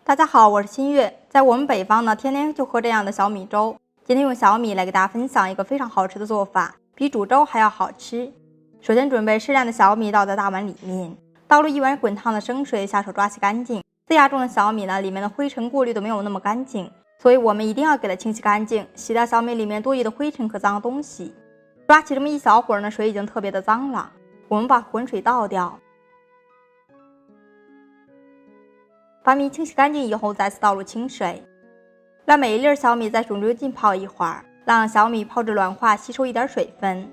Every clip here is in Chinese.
大家好，我是新月。在我们北方呢，天天就喝这样的小米粥。今天用小米来给大家分享一个非常好吃的做法，比煮粥还要好吃。首先准备适量的小米倒在大碗里面，倒入1碗滚烫的生水，下手抓洗干净。自压中的小米呢，里面的灰尘过滤的没有那么干净，所以我们一定要给它清洗干净，洗掉小米里面多余的灰尘和脏东西。抓起这么一小会儿呢，水已经特别的脏了，我们把浑水倒掉。把米清洗干净以后，再次倒入清水，让每一粒小米在水中浸泡一会儿，让小米泡至软化，吸收一点水分。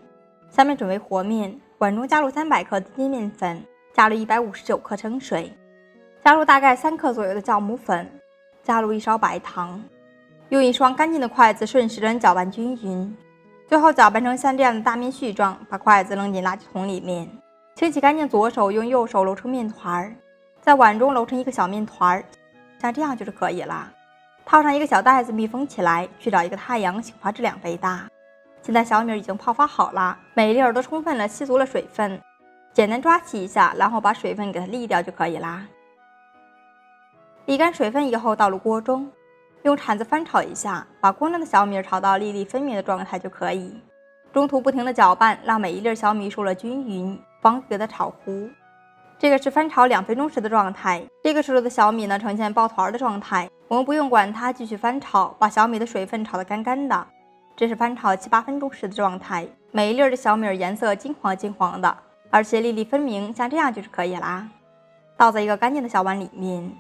下面准备和面，碗中加入300克低筋面粉，加入159克生水，加入大概3克左右的酵母粉，加入1勺白糖，用一双干净的筷子顺时针搅拌均匀，最后搅拌成像这样的大面絮状，把筷子扔进垃圾桶里面。清洗干净左手，用右手揉成面团，在碗中揉成一个小面团，像这样就是可以了。套上一个小袋子密封起来，去找一个太阳，醒发至2倍大。现在小米已经泡发好了，每一粒都充分的吸足了水分，简单抓洗一下，然后把水分给它沥掉就可以啦。沥干水分以后，倒入锅中，用铲子翻炒一下，把锅中的小米炒到粒粒分明的状态就可以。中途不停的搅拌，让每一粒小米熟了均匀，防止给它炒糊。这个是翻炒2分钟时的状态，这个时候的小米呢呈现抱团的状态，我们不用管它，继续翻炒，把小米的水分炒得干干的。这是翻炒7、8分钟时的状态，每一粒的小米颜色金黄金黄的，而且粒粒分明，像这样就是可以啦。倒在一个干净的小碗里面，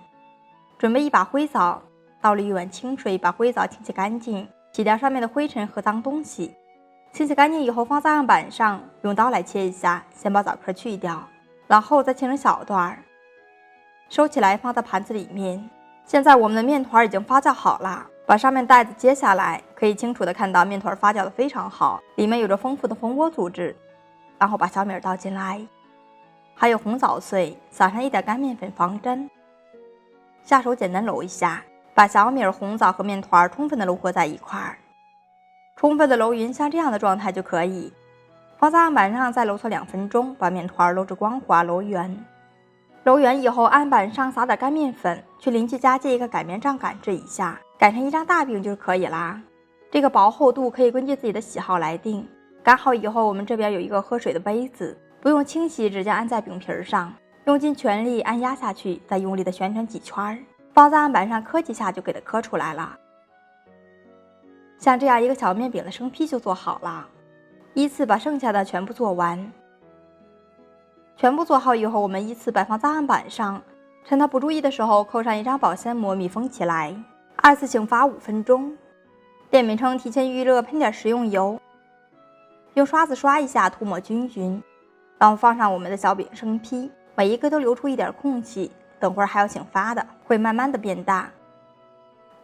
准备一把灰枣，倒入1碗清水，把灰枣清洗干净，洗掉上面的灰尘和脏东西。清洗干净以后放在案板上，用刀来切一下，先把枣壳去掉，然后再切成小段，收起来放在盘子里面。现在我们的面团已经发酵好了，把上面袋子揭下来，可以清楚的看到面团发酵的非常好，里面有着丰富的蜂窝组织。然后把小米倒进来，还有红枣碎，撒上一点干面粉防粘，下手简单揉一下，把小米、红枣和面团充分的揉合在一块儿，充分的揉匀，像这样的状态就可以。放在案板上再揉搓2分钟，把面团揉至光滑揉圆。揉圆以后，案板上撒点干面粉，去邻居家借一个擀面杖擀制一下，擀成一张大饼就可以啦。这个薄厚度可以根据自己的喜好来定。擀好以后，我们这边有一个喝水的杯子，不用清洗，直接按在饼皮上，用尽全力按压下去，再用力的旋转几圈，放在案板上磕几下就给它磕出来了。像这样一个小面饼的生坯就做好了。依次把剩下的全部做完。全部做好以后，我们依次摆放在案板上，趁它不注意的时候扣上一张保鲜膜密封起来。2次醒发5分钟。电饼铛提前预热，喷点食用油，用刷子刷一下，涂抹均匀，然后放上我们的小饼生坯，每一个都留出一点空隙，等会儿还要醒发的，会慢慢的变大。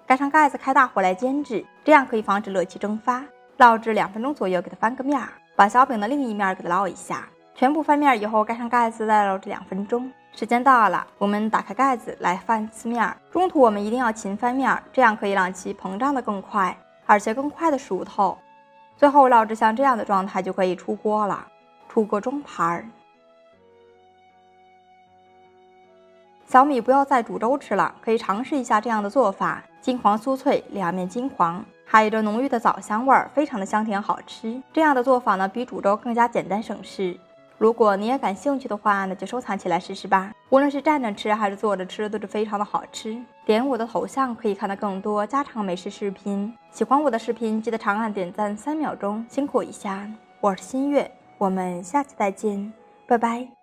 盖上盖子，开大火来煎制，这样可以防止热气蒸发。烙制2分钟左右，给它翻个面，把小饼的另一面给它烙一下，全部翻面以后盖上盖子，再烙制2分钟。时间到了，我们打开盖子来翻次面，中途我们一定要勤翻面，这样可以让其膨胀的更快，而且更快的熟透。最后烙制像这样的状态就可以出锅了，出锅中盘。小米不要再煮粥吃了，可以尝试一下这样的做法，金黄酥脆，两面金黄，还有着浓郁的枣香味儿，非常的香甜好吃。这样的做法呢，比煮粥更加简单省事。如果你也感兴趣的话，那就收藏起来试试吧。无论是站着吃还是坐着吃，都是非常的好吃。点我的头像可以看到更多家常美食视频。喜欢我的视频，记得长按点赞3秒钟，辛苦一下。我是新月，我们下期再见，拜拜。